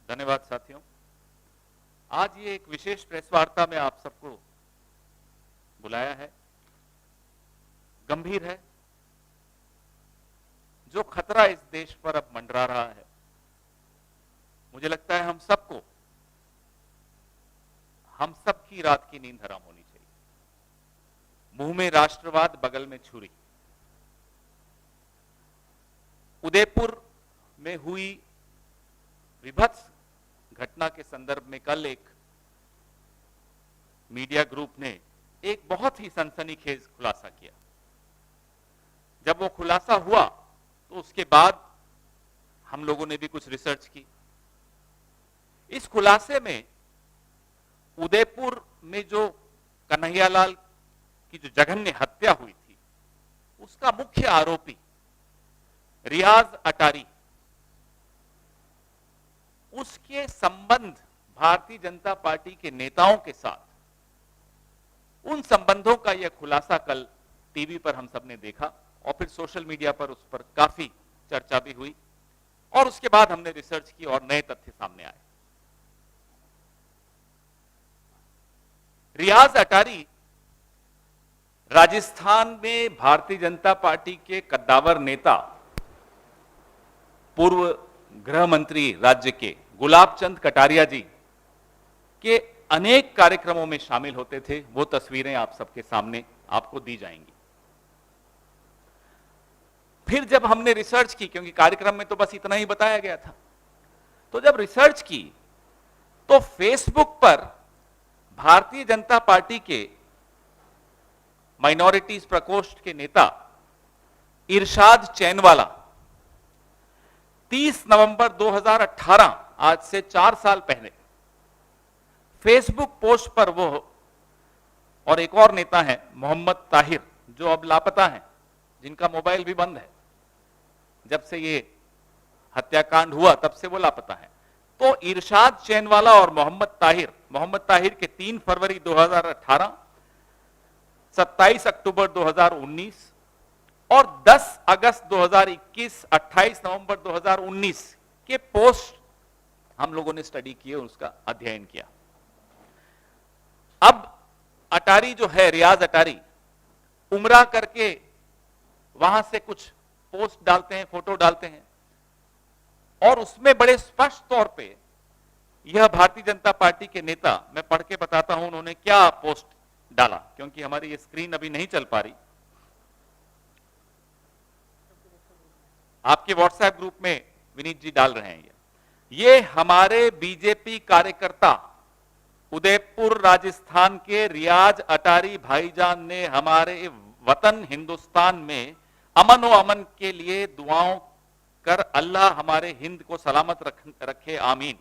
धन्यवाद साथियों। आज ये एक विशेष प्रेस वार्ता में आप सबको बुलाया है, गंभीर है। जो खतरा इस देश पर अब मंडरा रहा है, मुझे लगता है हम सबकी रात की नींद हराम होनी चाहिए। मुंह में राष्ट्रवाद, बगल में छुरी। उदयपुर में हुई विभत्स घटना के संदर्भ में कल एक मीडिया ग्रुप ने एक बहुत ही सनसनीखेज खुलासा किया। जब वो खुलासा हुआ तो उसके बाद हम लोगों ने भी कुछ रिसर्च की। इस खुलासे में उदयपुर में जो कन्हैयालाल की जो जघन्य हत्या हुई थी, उसका मुख्य आरोपी रियाज अटारी, उसके संबंध भारतीय जनता पार्टी के नेताओं के साथ, उन संबंधों का यह खुलासा कल टीवी पर हम सबने देखा और फिर सोशल मीडिया पर उस पर काफी चर्चा भी हुई और उसके बाद हमने रिसर्च की और नए तथ्य सामने आए। रियाज अटारी राजस्थान में भारतीय जनता पार्टी के कद्दावर नेता, पूर्व गृह मंत्री राज्य के गुलाब चंद कटारिया जी के अनेक कार्यक्रमों में शामिल होते थे। वो तस्वीरें आप सबके सामने आपको दी जाएंगी। फिर जब हमने रिसर्च की, क्योंकि कार्यक्रम में तो बस इतना ही बताया गया था, तो जब रिसर्च की तो फेसबुक पर भारतीय जनता पार्टी के माइनॉरिटीज प्रकोष्ठ के नेता इरशाद चैनवाला 30 नवंबर 2018, आज से 4 साल पहले, फेसबुक पोस्ट पर वो और एक और नेता है मोहम्मद ताहिर, जो अब लापता हैं, जिनका मोबाइल भी बंद है। जब से ये हत्याकांड हुआ तब से वो लापता है। तो इरशाद चैनवाला और मोहम्मद ताहिर के 3 फरवरी 2018, 27 अक्टूबर 2019 और 10 अगस्त 2021, 28 नवंबर 2019 के पोस्ट हम लोगों ने स्टडी किए, उसका अध्ययन किया। अब अटारी जो है, रियाज अटारी, उमरा करके वहां से कुछ पोस्ट डालते हैं, फोटो डालते हैं और उसमें बड़े स्पष्ट तौर पे यह भारतीय जनता पार्टी के नेता, मैं पढ़ के बताता हूं उन्होंने क्या पोस्ट डाला, क्योंकि हमारी ये स्क्रीन अभी नहीं चल पा रही। आपके व्हाट्सएप ग्रुप में विनीत जी डाल रहे हैं। ये हमारे बीजेपी कार्यकर्ता उदयपुर राजस्थान के रियाज अटारी भाईजान ने हमारे वतन हिंदुस्तान में अमन व अमन के लिए दुआओं कर अल्लाह हमारे हिंद को सलामत रखे, आमीन।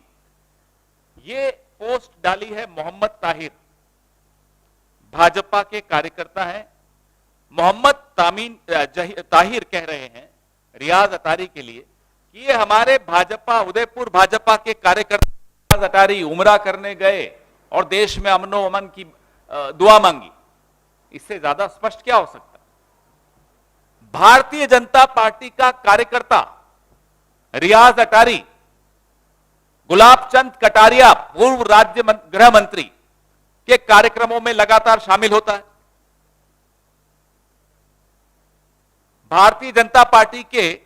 ये पोस्ट डाली है मोहम्मद भाजपा के कार्यकर्ता हैं। मोहम्मद ताहिर कह रहे हैं रियाज अटारी के लिए कि ये हमारे उदयपुर भाजपा के कार्यकर्ता रियाज अटारी उमरा करने गए और देश में अमनो अमन की दुआ मांगी। इससे ज्यादा स्पष्ट क्या हो सकता है? भारतीय जनता पार्टी का कार्यकर्ता रियाज अटारी गुलाब चंद कटारिया, पूर्व राज्य गृह मंत्री, के कार्यक्रमों में लगातार शामिल होता है। भारतीय जनता पार्टी के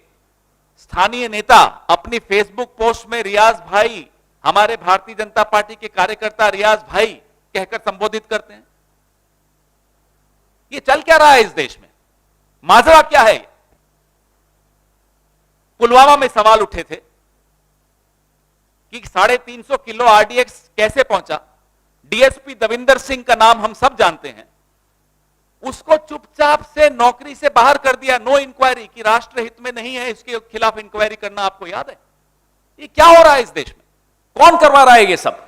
स्थानीय नेता अपनी फेसबुक पोस्ट में रियाज भाई, हमारे भारतीय जनता पार्टी के कार्यकर्ता रियाज भाई कहकर संबोधित करते हैं। ये चल क्या रहा है इस देश में? माजरा क्या है? पुलवामा में सवाल उठे थे कि 350 किलो आरडीएक्स कैसे पहुंचा। डीएसपी दविंदर सिंह का नाम हम सब जानते हैं। उसको चुपचाप से नौकरी से बाहर कर दिया, नो इंक्वायरी, कि राष्ट्र हित में नहीं है, इसके खिलाफ इंक्वायरी करना आपको याद है? ये क्या हो रहा है इस देश में? कौन करवा रहा है ये सब?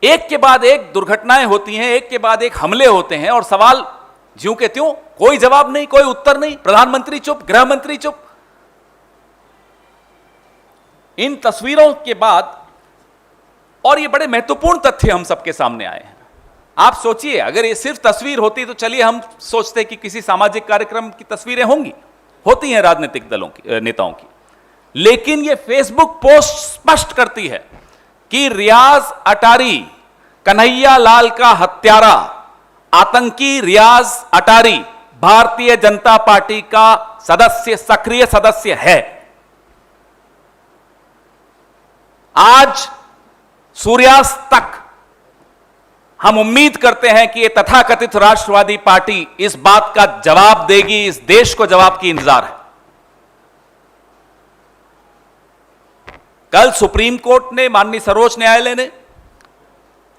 एक के बाद एक दुर्घटनाएं होती हैं, एक के बाद एक हमले होते हैं और सवाल ज्यों के त्यों, कोई जवाब नहीं, कोई उत्तर नहीं। प्रधानमंत्री चुप, गृह मंत्री चुप। इन तस्वीरों के बाद और ये बड़े महत्वपूर्ण तथ्य हम सबके सामने आए हैं। आप सोचिए, अगर ये सिर्फ तस्वीर होती तो चलिए हम सोचते कि किसी सामाजिक कार्यक्रम की तस्वीरें होंगी, होती हैं राजनीतिक दलों की, नेताओं की। लेकिन यह फेसबुक पोस्ट स्पष्ट करती है कि रियाज अटारी, कन्हैया लाल का हत्यारा, आतंकी रियाज अटारी भारतीय जनता पार्टी का सदस्य, सक्रिय सदस्य है। आज सूर्यास्त तक हम उम्मीद करते हैं कि यह तथाकथित राष्ट्रवादी पार्टी इस बात का जवाब देगी, इस देश को जवाब की इंतजार है। कल सुप्रीम कोर्ट ने, माननीय सर्वोच्च न्यायालय ने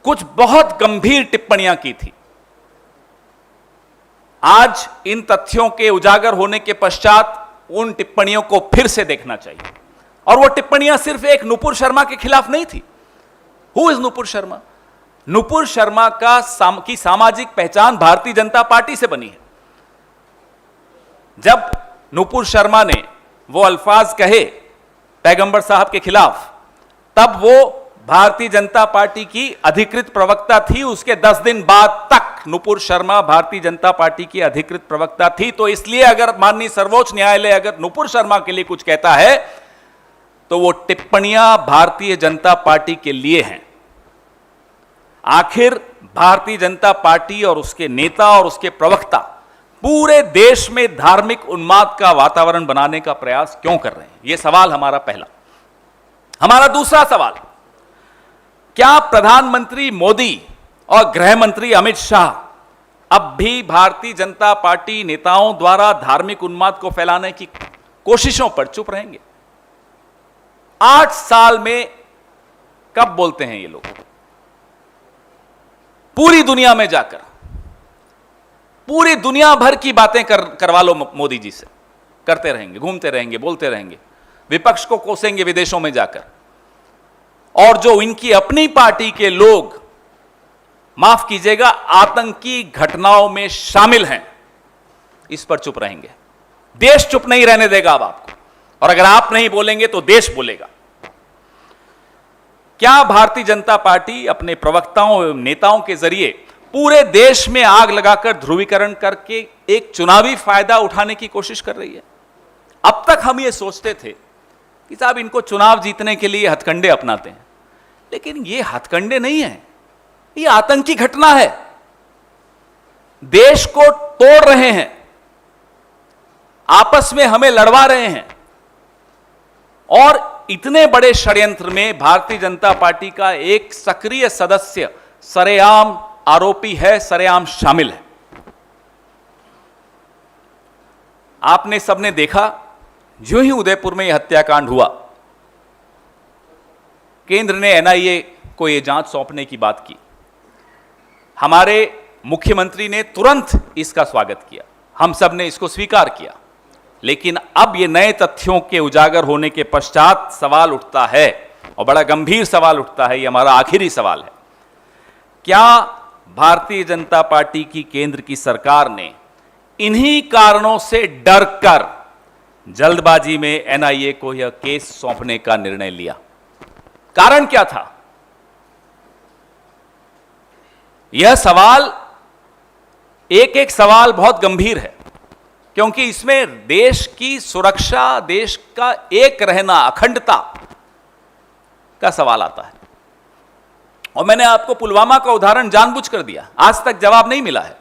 कुछ बहुत गंभीर टिप्पणियां की थी। आज इन तथ्यों के उजागर होने के पश्चात उन टिप्पणियों को फिर से देखना चाहिए। और वो टिप्पणियां सिर्फ एक नुपुर शर्मा के खिलाफ नहीं थी। Who is Nupur Sharma? नुपुर शर्मा की सामाजिक पहचान भारतीय जनता पार्टी से बनी है। जब नुपुर शर्मा ने वो अल्फाज कहे पैगंबर साहब के खिलाफ, तब वो भारतीय जनता पार्टी की अधिकृत प्रवक्ता थी। उसके 10 दिन बाद तक नुपुर शर्मा भारतीय जनता पार्टी की अधिकृत प्रवक्ता थी। तो इसलिए अगर माननीय सर्वोच्च न्यायालय अगर नुपुर शर्मा के लिए कुछ कहता है तो वो टिप्पणियां भारतीय जनता पार्टी के लिए हैं। आखिर भारतीय जनता पार्टी और उसके नेता और उसके प्रवक्ता पूरे देश में धार्मिक उन्माद का वातावरण बनाने का प्रयास क्यों कर रहे हैं? यह सवाल हमारा पहला। हमारा दूसरा सवाल, क्या प्रधानमंत्री मोदी और गृह मंत्री अमित शाह अब भी भारतीय जनता पार्टी नेताओं द्वारा धार्मिक उन्माद को फैलाने की कोशिशों पर चुप रहेंगे? 8 साल में कब बोलते हैं ये लोग? पूरी दुनिया में जाकर पूरी दुनिया भर की बातें करवा लो मोदी जी से, करते रहेंगे, घूमते रहेंगे, बोलते रहेंगे, विपक्ष को कोसेंगे विदेशों में जाकर। और जो इनकी अपनी पार्टी के लोग, माफ कीजिएगा, आतंकी घटनाओं में शामिल हैं, इस पर चुप रहेंगे। देश चुप नहीं रहने देगा अब आपको, और अगर आप नहीं बोलेंगे तो देश बोलेगा। क्या भारतीय जनता पार्टी अपने प्रवक्ताओं एवं नेताओं के जरिए पूरे देश में आग लगाकर ध्रुवीकरण करके एक चुनावी फायदा उठाने की कोशिश कर रही है? अब तक हम ये सोचते थे कि साहब इनको चुनाव जीतने के लिए हथकंडे अपनाते हैं, लेकिन ये हथकंडे नहीं है, ये आतंकी घटना है। देश को तोड़ रहे हैं, आपस में हमें लड़वा रहे हैं, और इतने बड़े षड्यंत्र में भारतीय जनता पार्टी का एक सक्रिय सदस्य सरेआम आरोपी है, सरेआम शामिल है। आपने सबने देखा, जो ही उदयपुर में यह हत्याकांड हुआ, केंद्र ने एनआईए को यह जांच सौंपने की बात की। हमारे मुख्यमंत्री ने तुरंत इसका स्वागत किया, हम सब ने इसको स्वीकार किया। लेकिन अब ये नए तथ्यों के उजागर होने के पश्चात सवाल उठता है, और बड़ा गंभीर सवाल उठता है, ये हमारा आखिरी सवाल है, क्या भारतीय जनता पार्टी की केंद्र की सरकार ने इन्हीं कारणों से डरकर जल्दबाजी में एनआईए को यह केस सौंपने का निर्णय लिया? कारण क्या था? यह सवाल, एक एक सवाल बहुत गंभीर है, क्योंकि इसमें देश की सुरक्षा, देश का एक रहना, अखंडता का सवाल आता है। और मैंने आपको पुलवामा का उदाहरण जानबूझकर दिया, आज तक जवाब नहीं मिला है।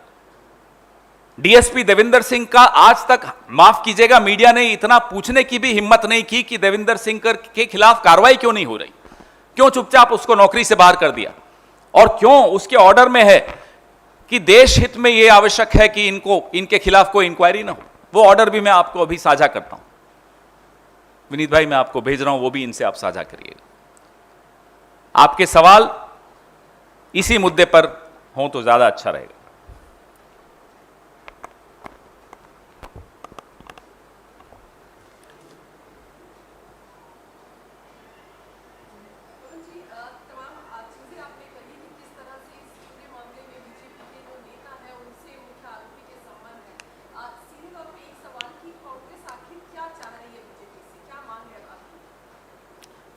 डीएसपी देविंदर सिंह का आज तक, माफ कीजिएगा, मीडिया ने इतना पूछने की भी हिम्मत नहीं की कि देविंदर सिंह के खिलाफ कार्रवाई क्यों नहीं हो रही, क्यों चुपचाप उसको नौकरी से बाहर कर दिया, और क्यों उसके ऑर्डर में है कि देश हित में यह आवश्यक है कि इनके खिलाफ कोई इंक्वायरी ना हो। वो ऑर्डर भी मैं आपको अभी साझा करता हूं, विनीत भाई, मैं आपको भेज रहा हूं, वो भी इनसे आप साझा करिएगा। आपके सवाल इसी मुद्दे पर हो तो ज्यादा अच्छा रहेगा।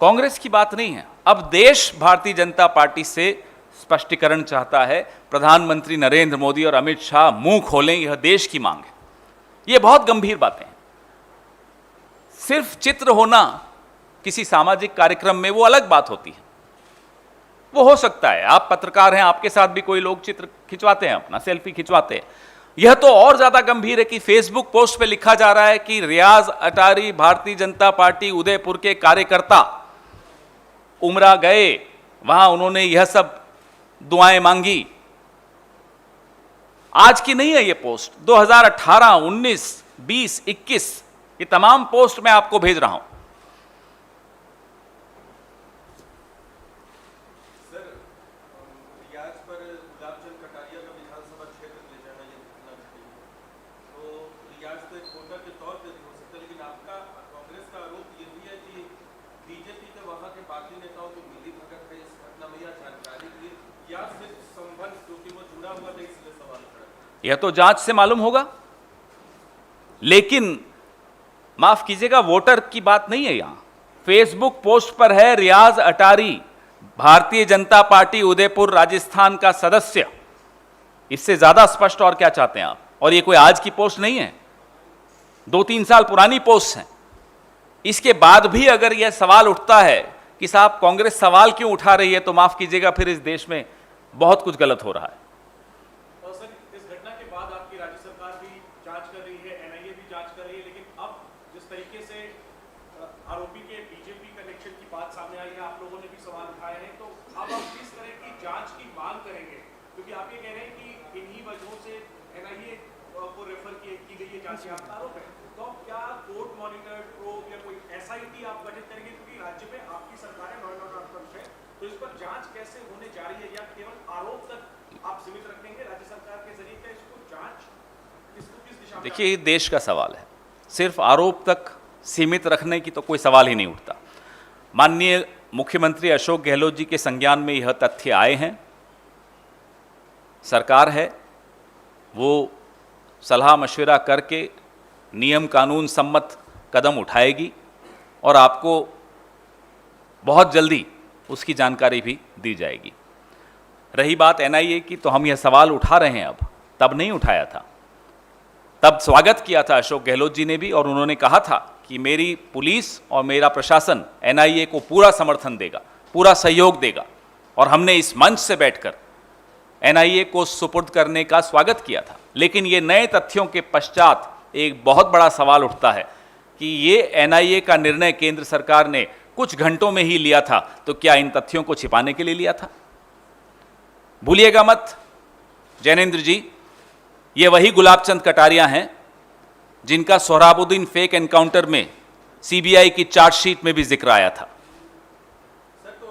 कांग्रेस की बात नहीं है, अब देश भारतीय जनता पार्टी से स्पष्टीकरण चाहता है। प्रधानमंत्री नरेंद्र मोदी और अमित शाह मुंह खोलें, यह देश की मांग है। यह बहुत गंभीर बातें हैं। सिर्फ चित्र होना किसी सामाजिक कार्यक्रम में वो अलग बात होती है। वो हो सकता है, आप पत्रकार हैं, आपके साथ भी कोई लोग चित्र खिंचवाते हैं, अपना सेल्फी खिंचवाते हैं। यह तो और ज्यादा गंभीर है कि फेसबुक पोस्ट पे लिखा जा रहा है कि रियाज अटारी भारतीय जनता पार्टी उदयपुर के कार्यकर्ता उमरा गए, वहां उन्होंने यह सब दुआएं मांगी। आज की नहीं है ये पोस्ट, 2018, 19, 20, 21 ये तमाम पोस्ट मैं आपको भेज रहा हूं। यह तो जांच से मालूम होगा, लेकिन माफ कीजिएगा, वोटर की बात नहीं है यहां। फेसबुक पोस्ट पर है रियाज अटारी भारतीय जनता पार्टी उदयपुर राजस्थान का सदस्य। इससे ज्यादा स्पष्ट और क्या चाहते हैं आप? और ये कोई आज की पोस्ट नहीं है, 2-3 साल पुरानी पोस्ट है। इसके बाद भी अगर यह सवाल उठता है कि साहब कांग्रेस सवाल क्यों उठा रही है, तो माफ कीजिएगा, फिर इस देश में बहुत कुछ गलत हो रहा है। आरोपी के बीजेपी कनेक्शन की बात सामने आई है, आप लोगों ने भी सवाल उठाए हैं, तो अब आप किस तरह की जांच की मांग करेंगे? क्योंकि आप ये कह रहे हैं कि इन्हीं वजहों से एनआईए को रेफर की गई है जांच के आरोप है, तो क्या कोर्ट मॉनिटर्ड प्रोब या कोई एसआईटी आप गठित करेंगे? क्योंकि राज्य में आपकी सरकार है, लॉ एंड ऑर्डर है, तो इस पर जांच कैसे होने जा रही है, या केवल आरोप तक आप सीमित रखेंगे राज्य सरकार के जरिए? क्या इसको जांच किस दिशा में? देखिए, ये देश का सवाल है, सिर्फ आरोप तक सीमित रखने की तो कोई सवाल ही नहीं उठता। माननीय मुख्यमंत्री अशोक गहलोत जी के संज्ञान में यह तथ्य आए हैं। सरकार है वो सलाह मशविरा करके नियम कानून सम्मत कदम उठाएगी और आपको बहुत जल्दी उसकी जानकारी भी दी जाएगी। रही बात एनआईए की, तो हम यह सवाल उठा रहे हैं, अब तब नहीं उठाया था। तब स्वागत किया था अशोक गहलोत जी ने भी, और उन्होंने कहा था कि मेरी पुलिस और मेरा प्रशासन एनआईए को पूरा समर्थन देगा, पूरा सहयोग देगा, और हमने इस मंच से बैठकर एनआईए को सुपुर्द करने का स्वागत किया था। लेकिन ये नए तथ्यों के पश्चात एक बहुत बड़ा सवाल उठता है कि ये एनआईए का निर्णय केंद्र सरकार ने कुछ घंटों में ही लिया था, तो क्या इन तथ्यों को छिपाने के लिए लिया था? भूलिएगा मत जैनेंद्र जी, ये वही गुलाबचंद कटारिया हैं जिनका सोहराबुद्दीन फेक एनकाउंटर में सीबीआई की चार्जशीट में भी जिक्र आया था। सर, तो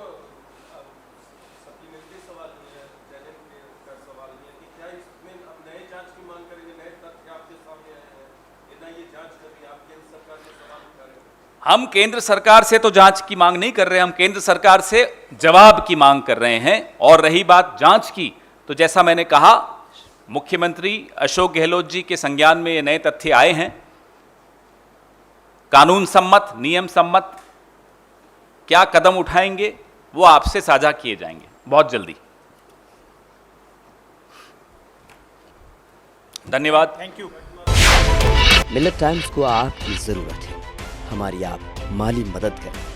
सप्लीमेंट्री सवाल नहीं है, जैनेंद्र का सवाल नहीं है कि क्या इसमें अब नए जांच की मांग करेंगे? नए तथ्य आपके सामने आए हैं, एनआईए जांच कर रही है, आप केंद्र सरकार से सवाल उठा रहे हैं। हम केंद्र सरकार से तो जांच की मांग नहीं कर रहे, हम केंद्र सरकार से जवाब की मांग कर रहे हैं। और रही बात जांच की, तो जैसा मैंने कहा, मुख्यमंत्री अशोक गहलोत जी के संज्ञान में ये नए तथ्य आए हैं। कानून सम्मत, नियम सम्मत क्या कदम उठाएंगे वो आपसे साझा किए जाएंगे बहुत जल्दी। धन्यवाद। Thank you. मिलेट टाइम्स को आपकी जरूरत है, हमारी आप माली मदद करें।